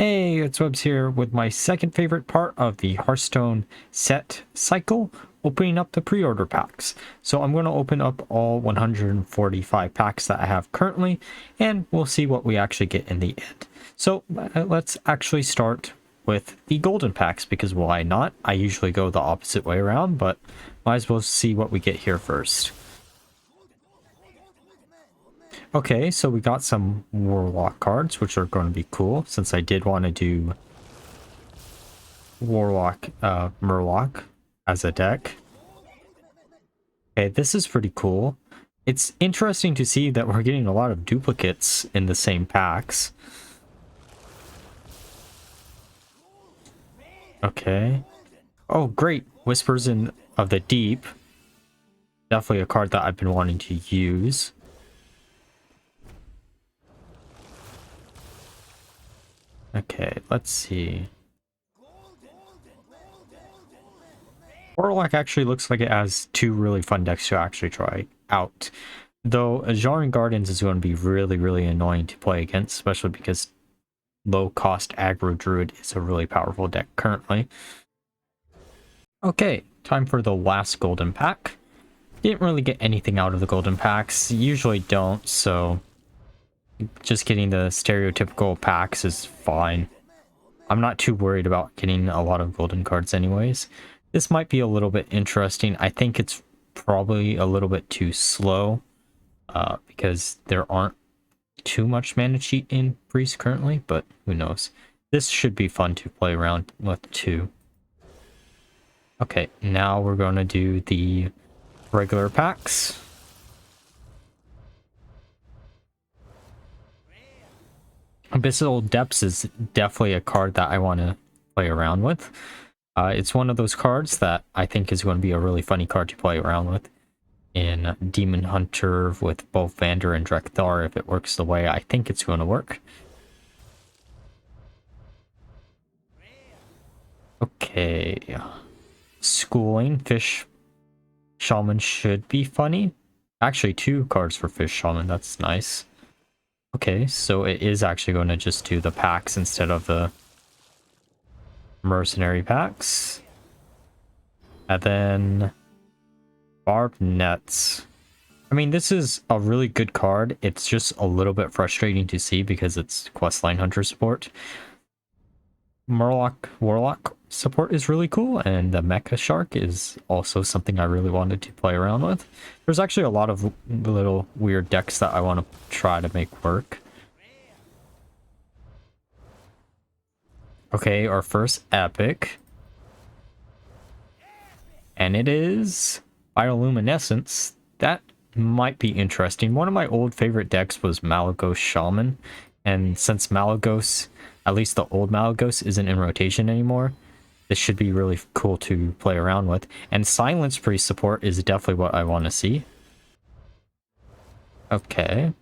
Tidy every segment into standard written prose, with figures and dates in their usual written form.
Hey, it's Webs here with my second favorite part of the Hearthstone set cycle, opening up the pre-order packs. So I'm going to open up all 145 packs that I have currently, and we'll see what we actually get in the end. So let's actually start with the golden packs, because why not? I usually go the opposite way around, but might as well see what we get here first. Okay, so we got some Warlock cards, which are going to be cool, since I did want to do Warlock, Murloc as a deck. Okay, this is pretty cool. It's interesting to see that we're getting a lot of duplicates in the same packs. Okay. Oh, great. Whispers of the Deep. Definitely a card that I've been wanting to use. Okay, let's see. Warlock actually looks like it has two really fun decks to actually try out. Though Jarring Gardens is going to be really annoying to play against, especially because low-cost aggro druid is a really powerful deck currently. Okay, time for the last golden pack. Didn't really get anything out of the golden packs. Usually don't, so just getting the stereotypical packs is fine. I'm not too worried about getting a lot of golden cards anyways. This might be a little bit interesting. I think it's probably a little bit too slow because there aren't too much mana cheat in Priest currently, but who knows. This should be fun to play around with too. Okay, now we're going to do the regular packs. Abyssal Depths is definitely a card that I want to play around with. It's one of those cards that I think is going to be a really funny card to play around with in Demon Hunter with both Vander and Drekthar if it works the way I think it's going to work. Okay. Schooling Fish Shaman should be funny. Actually, two cards for Fish Shaman. That's nice. Okay, so it is actually going to just do the packs instead of the mercenary packs. And then Barbed Nets. I mean, this is a really good card. It's just a little bit frustrating to see because it's Questline Hunter support. Warlock support is really cool, and the Mecha Shark is also something I really wanted to play around with. There's actually a lot of little weird decks that I want to try to make work. Okay, our first epic. And it is Bioluminescence. That might be interesting. One of my old favorite decks was Malygos Shaman, and since Malygos, at least the old Malygos, isn't in rotation anymore, this should be really cool to play around with. And Silence Priest support is definitely what I want to see. Okay.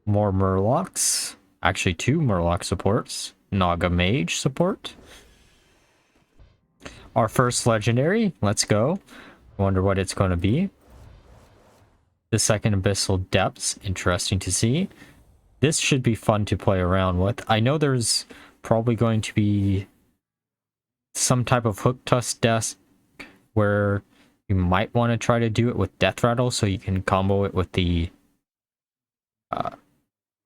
More Murlocs. Actually, two Murloc supports. Naga Mage support. Our first legendary. Let's go. Wonder what it's going to be. The second Abyssal Depths. Interesting to see. This should be fun to play around with. I know there's probably going to be some type of Hook Tusk deck where you might want to try to do it with Death Rattle so you can combo it with the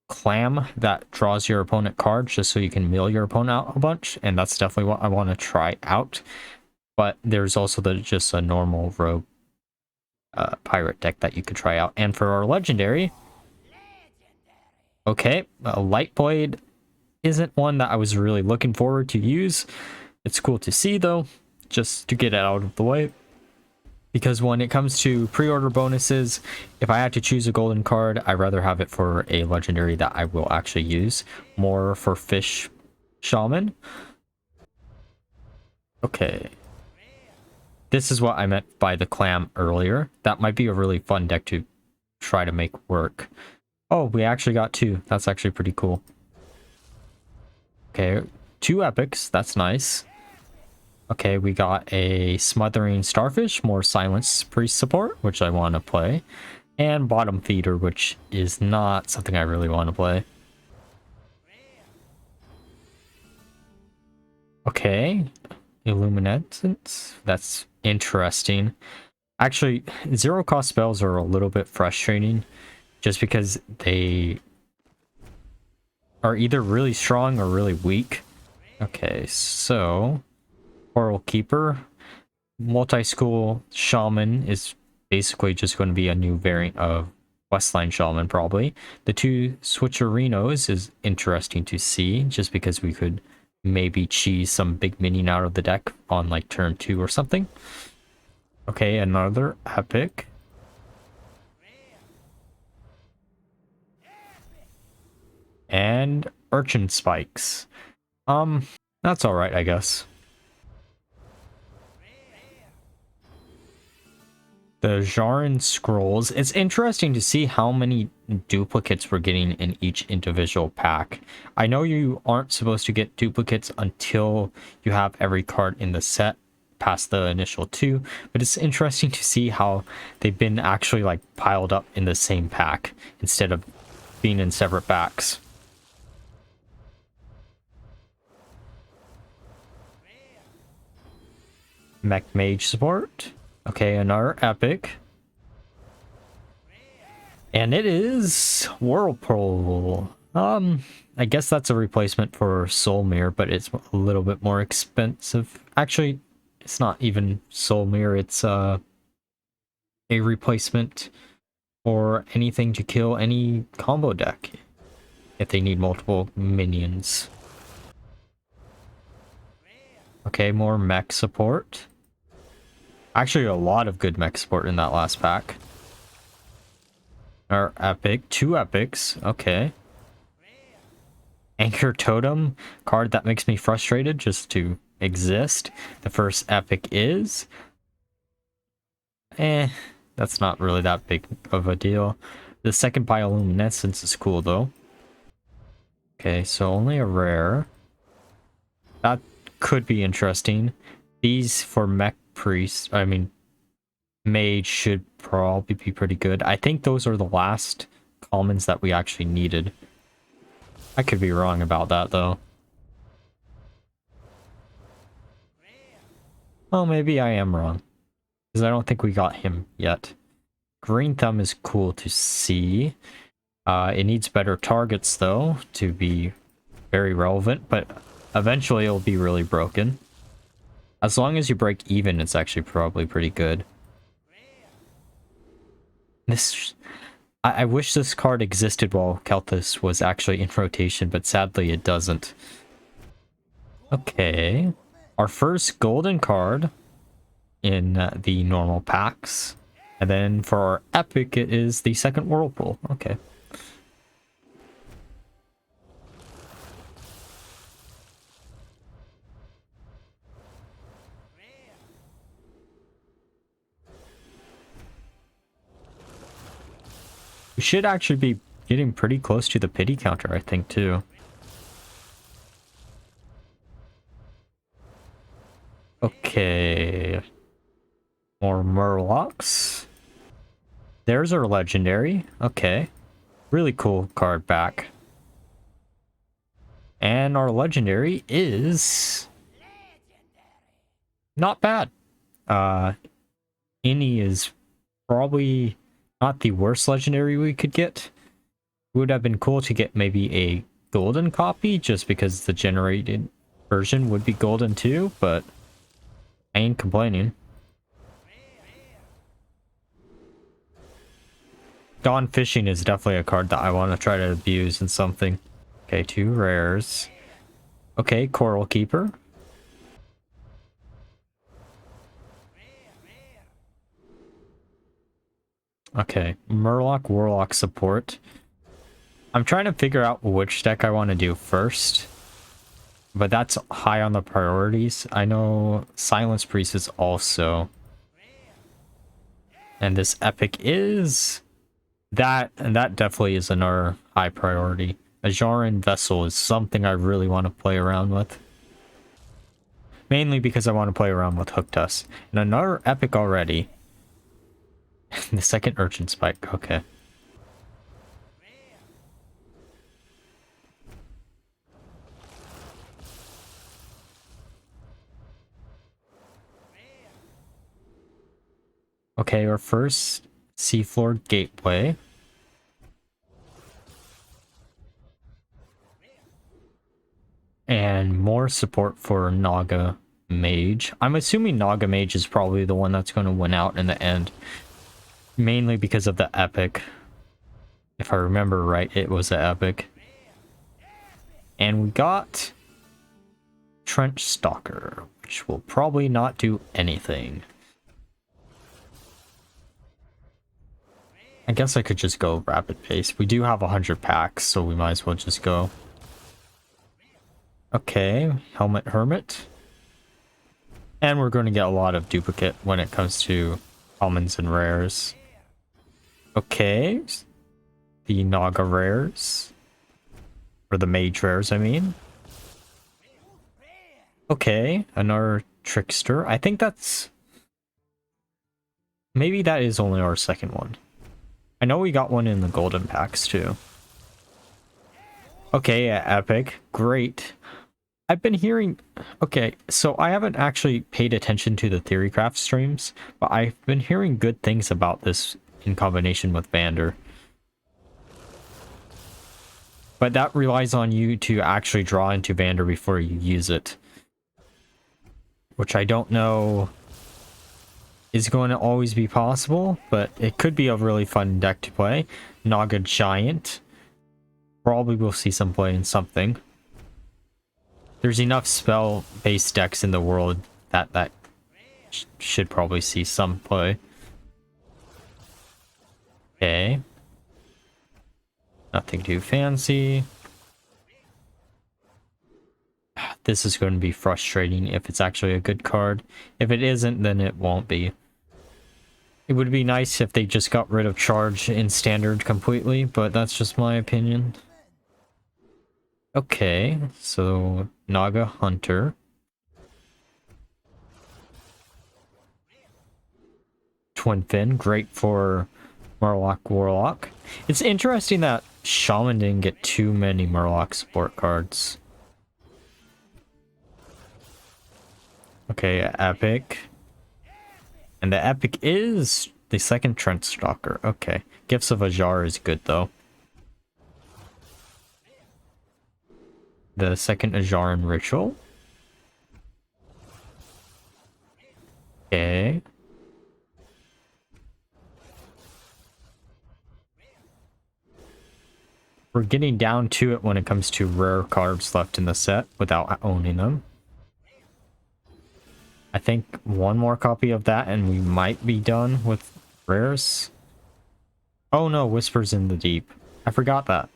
Clam that draws your opponent cards just so you can mill your opponent out a bunch, and that's definitely what I want to try out. But there's also just a normal rogue pirate deck that you could try out. And for our legendary, okay, Lightblade isn't one that I was really looking forward to use. It's cool to see though, just to get it out of the way. Because when it comes to pre-order bonuses, if I had to choose a golden card, I'd rather have it for a legendary that I will actually use. More for Fish Shaman. Okay. This is what I meant by the Clam earlier. That might be a really fun deck to try to make work. Oh, we actually got two. That's actually pretty cool. Okay, two epics. That's nice. Okay, we got a Smothering Starfish, more Silence Priest support, which I want to play. And Bottom Feeder, which is not something I really want to play. Okay. Illuminescence. That's interesting. Actually, zero cost spells are a little bit frustrating just because they are either really strong or really weak. Okay, so Coral Keeper. Multi-school Shaman is basically just going to be a new variant of Westline Shaman, probably. The two Switcherinos is interesting to see, just because we could maybe cheese some big minion out of the deck on like turn 2 or something. Okay, another epic. And Urchin Spikes. That's alright, I guess. The Jarin Scrolls. It's interesting to see how many duplicates we're getting in each individual pack. I know you aren't supposed to get duplicates until you have every card in the set past the initial 2, but it's interesting to see how they've been actually like piled up in the same pack instead of being in separate packs. Mech Mage support. Okay, another epic. And it is Whirlpool. I guess that's a replacement for Soul Mirror, but it's a little bit more expensive. Actually, it's not even Soul Mirror, it's a replacement for anything to kill any combo deck if they need multiple minions. Okay, more mech support. Actually, a lot of good mech support in that last pack. Our epic, 2 epics, okay. Anchor Totem, card that makes me frustrated just to exist. The first epic is... that's not really that big of a deal. The second Bioluminescence is cool though. Okay, so only a rare. That could be interesting. These for Mech Priest, I mean, Mage should probably be pretty good. I think those are the last commons that we actually needed. I could be wrong about that though. Oh, maybe I am wrong. Because I don't think we got him yet. Green Thumb is cool to see. It needs better targets though to be very relevant, but eventually it'll be really broken. As long as you break even, it's actually probably pretty good. I wish this card existed while Kelthus was actually in rotation, but sadly it doesn't. Okay. Our first golden card in the normal packs. And then for our epic, it is the second Whirlpool. Okay. We should actually be getting pretty close to the pity counter, I think, too. Okay. More Murlocs. There's our legendary. Okay. Really cool card back. And our legendary is... not bad. Innie is probably not the worst legendary we could get. It would have been cool to get maybe a golden copy, just because the generated version would be golden too, but I ain't complaining. Dawn Fishing is definitely a card that I want to try to abuse in something. Okay, 2 rares. Okay, Coral Keeper. Okay, Murloc Warlock support. I'm trying to figure out which deck I want to do first, but that's high on the priorities. I know Silence Priest is also. And this epic is... that, and that definitely is another high priority. A Jarin Vessel is something I really want to play around with. Mainly because I want to play around with Hooktus. And another epic already. The second Urchin Spike, okay. Okay, our first seafloor gateway. And more support for Naga Mage. I'm assuming Naga Mage is probably the one that's going to win out in the end. Mainly because of the epic. If I remember right, it was the epic. And we got Trench Stalker, which will probably not do anything. I guess I could just go rapid pace. We do have 100 packs, so we might as well just go. Okay, Helmet Hermit. And we're going to get a lot of duplicate when it comes to commons and rares. Okay, the Naga rares. Or the mage rares, I mean. Okay, another Trickster. I think that's... Maybe that is only our second one. I know we got one in the golden packs too. Okay, yeah, epic. Great. I've been hearing... Okay, so I haven't actually paid attention to the Theorycraft streams, but I've been hearing good things about this in combination with Vander. But that relies on you to actually draw into Vander before you use it. Which I don't know is going to always be possible, but it could be a really fun deck to play. Naga Giant. Probably will see some play in something. There's enough spell-based decks in the world that should probably see some play. Okay. Nothing too fancy. This is going to be frustrating if it's actually a good card. If it isn't, then it won't be. It would be nice if they just got rid of charge in standard completely, but that's just my opinion. Okay, so Naga Hunter. Twin Fin, great for Murloc Warlock. It's interesting that Shaman didn't get too many Murloc support cards. Okay, epic. And the epic is the second Trench Stalker. Okay. Gifts of Ajar is good though. The second Ajaran Ritual. Okay. We're getting down to it when it comes to rare cards left in the set without owning them. I think one more copy of that and we might be done with rares. Oh no, Whispers in the Deep. I forgot that.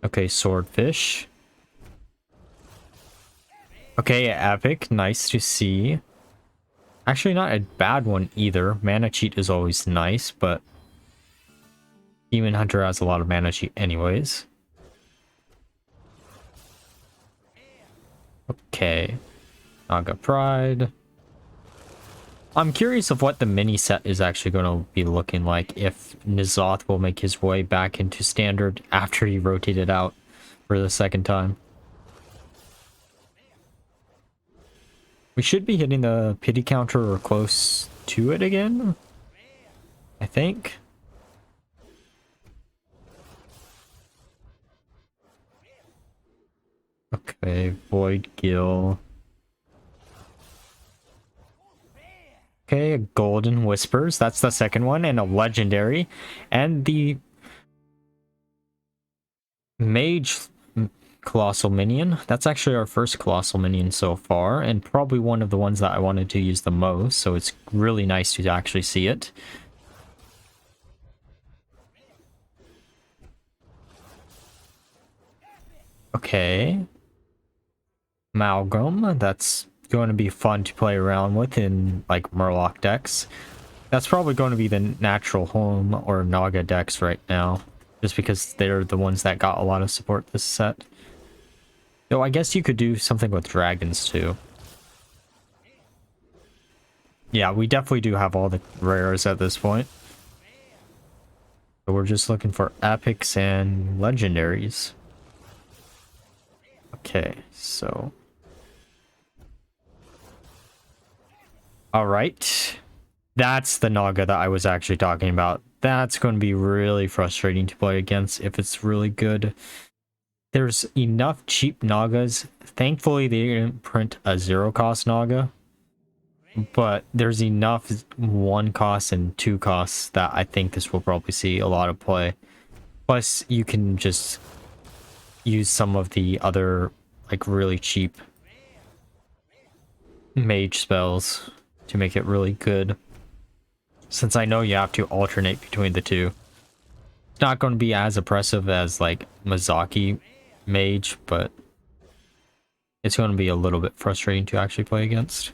Okay, Swordfish. Okay, epic. Nice to see. Actually, not a bad one either. Mana Cheat is always nice, but Demon Hunter has a lot of Mana Cheat anyways. Okay. Naga Pride. I'm curious of what the mini set is actually going to be looking like, if N'Zoth will make his way back into standard after he rotated out for the second time. We should be hitting the pity counter or close to it again, I think. Okay, Void Gill. Okay, a Golden Whispers. That's the second one, and a Legendary. And the Mage Colossal Minion. That's actually our first Colossal Minion so far, and probably one of the ones that I wanted to use the most, so it's really nice to actually see it. Okay. Amalgam. That's going to be fun to play around with in like Murloc decks. That's probably going to be the natural home or Naga decks right now, just because they're the ones that got a lot of support this set. Though I guess you could do something with dragons too. Yeah, we definitely do have all the rares at this point. So we're just looking for epics and legendaries. Okay, so All right. That's the Naga that I was actually talking about. That's going to be really frustrating to play against if it's really good. There's enough cheap Nagas. Thankfully, they didn't print a zero cost Naga. But there's enough 1 cost and 2 costs that I think this will probably see a lot of play. Plus, you can just use some of the other, like, really cheap mage spells to make it really good. Since I know you have to alternate between the two. It's not going to be as oppressive as, like, Mizaki mage, but it's going to be a little bit frustrating to actually play against.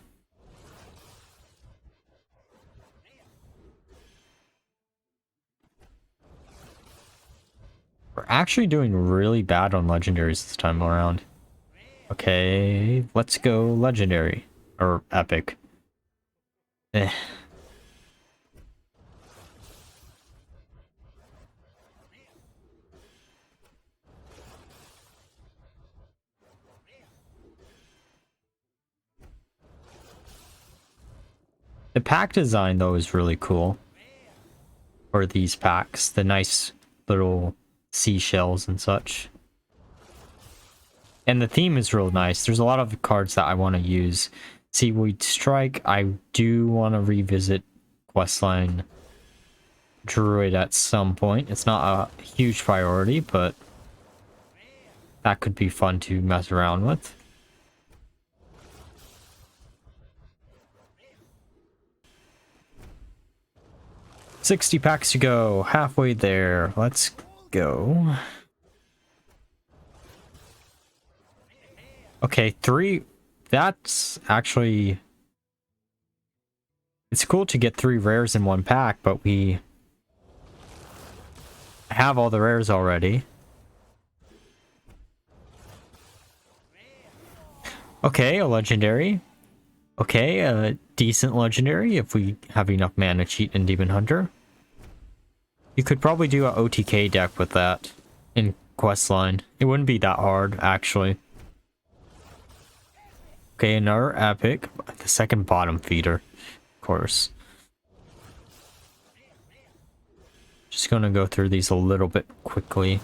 We're actually doing really bad on legendaries this time around. Okay, let's go legendary. Or epic. Eh. The pack design, though, is really cool. For these packs. The nice little seashells and such. And the theme is real nice. There's a lot of cards that I want to use. Seaweed Strike. I do want to revisit Questline Druid at some point. It's not a huge priority, but that could be fun to mess around with. $60 packs to go. Halfway there. Let's go. Okay, 3. That's actually... It's cool to get 3 rares in 1 pack, but we have all the rares already. Okay, a legendary. Okay, a decent legendary if we have enough mana cheat in Demon Hunter. You could probably do a OTK deck with that in Questline. It wouldn't be that hard, actually. Okay, another epic. The second bottom feeder, of course. Just gonna go through these a little bit quickly.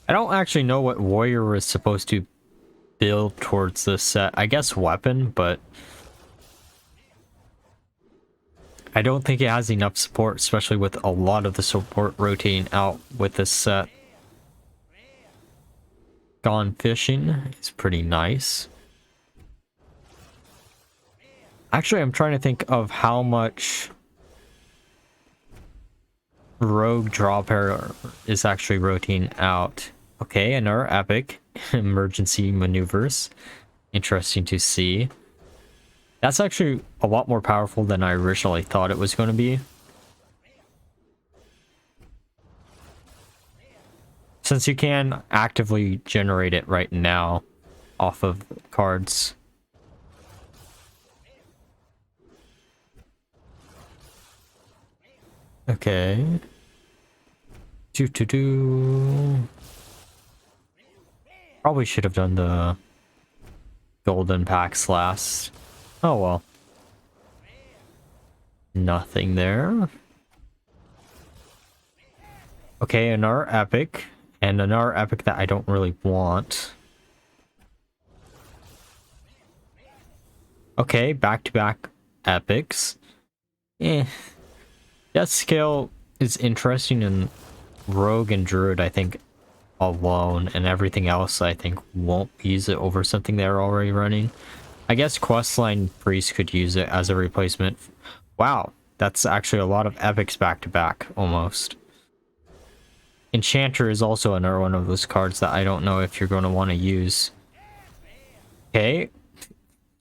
I don't actually know what warrior is supposed to build towards this set. I guess weapon, but I don't think it has enough support, especially with a lot of the support rotating out with this set. Gone Fishing is pretty nice. Actually, I'm trying to think of how much rogue draw pair is actually rotating out. Okay, another epic. Emergency maneuvers. Interesting to see. That's actually a lot more powerful than I originally thought it was going to be. Since you can actively generate it right now off of cards. Okay. Probably should have done the golden packs last. Oh well. Nothing there. Okay, another epic. And another epic that I don't really want. Okay, back-to-back epics. Death Scale is interesting in Rogue and Druid, I think, alone. And everything else, I think, won't use it over something they're already running. I guess Questline Priest could use it as a replacement. Wow, that's actually a lot of epics back-to-back, almost. Enchanter is also another one of those cards that I don't know if you're going to want to use. Okay.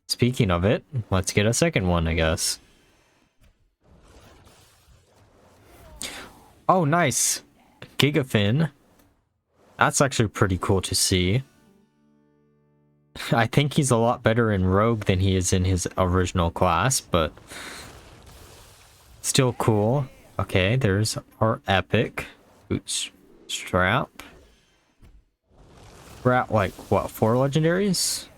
Speaking of it, let's get a second one, I guess. Oh, nice. Gigafin. That's actually pretty cool to see. I think he's a lot better in Rogue than he is in his original class, but still cool. Okay, there's our epic. Bootstrap. We're at, like, what, 4 legendaries?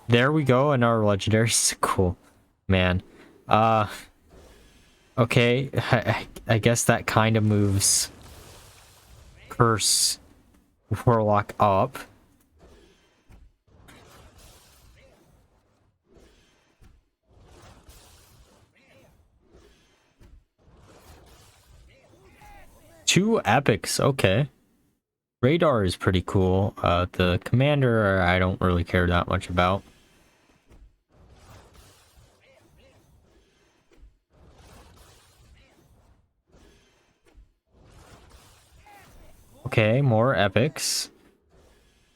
There we go, and our legendaries. Cool. Man. Okay, I guess that kind of moves Curse Warlock up. Two epics, okay. Radar is pretty cool. The commander, I don't really care that much about. Okay, more epics.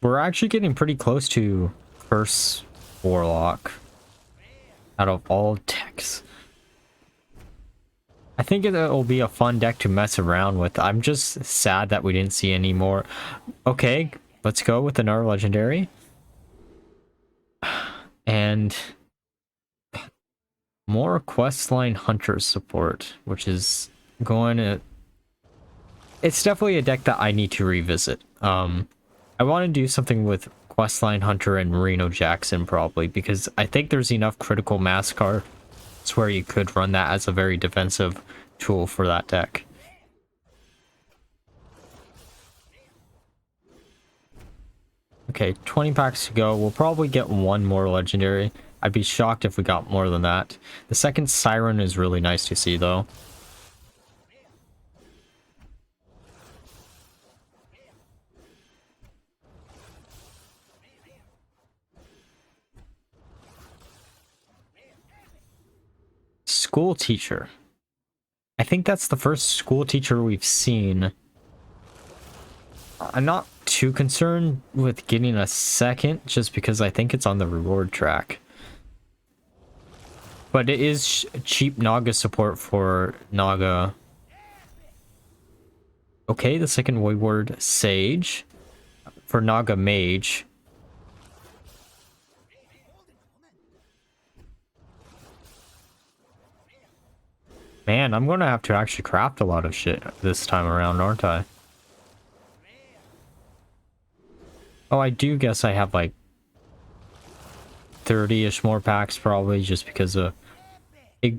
We're actually getting pretty close to Curse Warlock out of all decks. I think it'll be a fun deck to mess around with. I'm just sad that we didn't see any more. Okay, let's go with another legendary. And more questline hunter support, which is going to... It's definitely a deck that I need to revisit. I want to do something with questline hunter and Reno Jackson probably, because I think there's enough critical mass cards where you could run that as a very defensive tool for that deck. Okay, 20 packs to go. We'll probably get one more legendary. I'd be shocked if we got more than that. The second Siren is really nice to see, though. School teacher. I think that's the first school teacher we've seen. I'm not too concerned with getting a second, just because I think it's on the reward track. But it is cheap Naga support for Naga. Okay, the second Wayward Sage for Naga Mage. Man, I'm going to have to actually craft a lot of shit this time around, aren't I? Oh, I do guess I have like 30-ish more packs probably, just because of a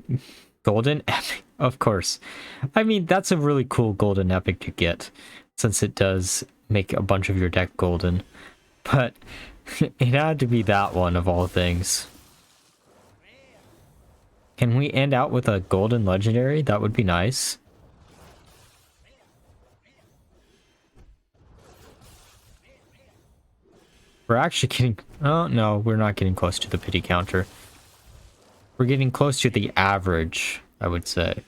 golden epic, of course. I mean, that's a really cool golden epic to get, since it does make a bunch of your deck golden. But it had to be that one of all things. Can we end out with a golden legendary? That would be nice. We're actually getting... Oh, no, we're not getting close to the pity counter. We're getting close to the average, I would say.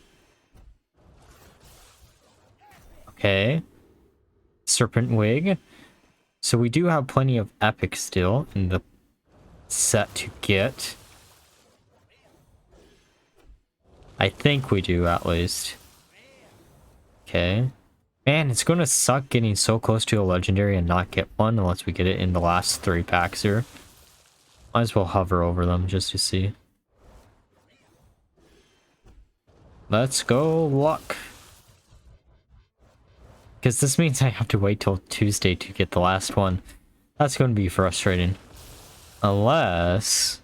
Okay. Serpent Wig. So we do have plenty of epics still in the set to get. I think we do, at least. Okay. Man, it's gonna suck getting so close to a legendary and not get one unless we get it in the last 3 packs here. Might as well hover over them just to see. Let's go luck. Because this means I have to wait till Tuesday to get the last one. That's going to be frustrating. Unless...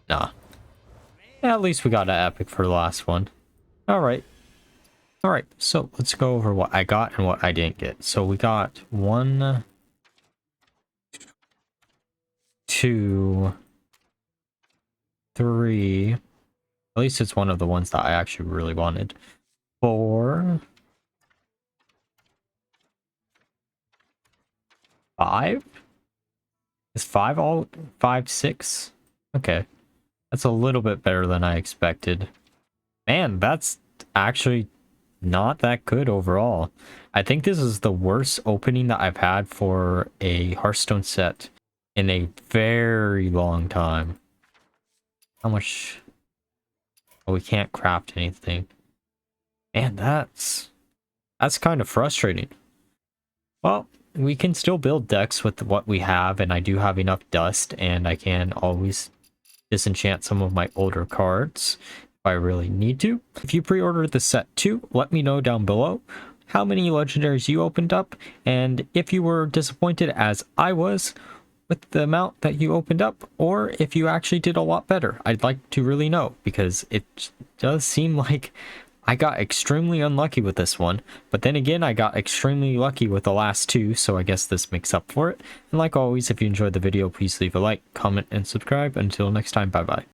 Nah. At least we got an epic for the last one. Alright. Alright, so let's go over what I got and what I didn't get. So we got 1, 2, 3. At least it's one of the ones that I actually really wanted. 4. 5? Is 5 all? 5, 6? Okay. That's a little bit better than I expected. Man, that's actually not that good overall. I think this is the worst opening that I've had for a Hearthstone set in a very long time. How much... Oh, we can't craft anything. Man, that's kind of frustrating. Well, we can still build decks with what we have, and I do have enough dust, and I can always disenchant some of my older cards if I really need to. If you pre-ordered the set too, let me know down below how many legendaries you opened up, and if you were disappointed as I was, with the amount that you opened up, or if you actually did a lot better. I'd like to really know, because it does seem like I got extremely unlucky with this one, but then again, I got extremely lucky with the last two, so I guess this makes up for it. And like always, if you enjoyed the video, please leave a like, comment, and subscribe. Until next time, bye bye.